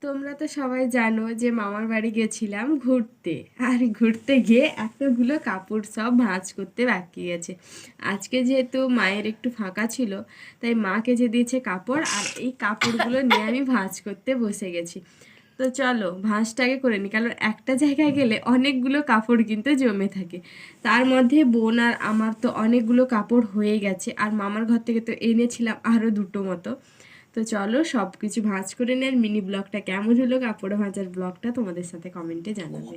তোমরা তো সবাই জানো যে মামার বাড়ি গেছিলাম ঘুরতে, আর ঘুরতে গিয়ে এতগুলো কাপড় সব ভাঁজ করতে বাকি আছে। আজকে যেহেতু মায়ের একটু ফাঁকা ছিল, তাই মা কেচে দিয়েছে কাপড়, আর এই কাপড়গুলো নিয়ে আমি ভাঁজ করতে বসে গেছি। তো চলো ভাঁজটাকে করে নিই, কারণ একটা জায়গায় গেলে অনেকগুলো কাপড় কিন্তু জমে থাকে। তার মধ্যে বোন আর আমার তো অনেকগুলো কাপড় হয়ে গেছে, আর মামার ঘর থেকে তো এনেছিলাম আরও দুটো মতো। তো চলো সব কিছু ভাঁজ করে নিয়ে, আর মিনি ব্লগটা কেমন হলো, কাপড় ভাঁজার ব্লগটা তোমাদের সাথে কমেন্টে জানাবে।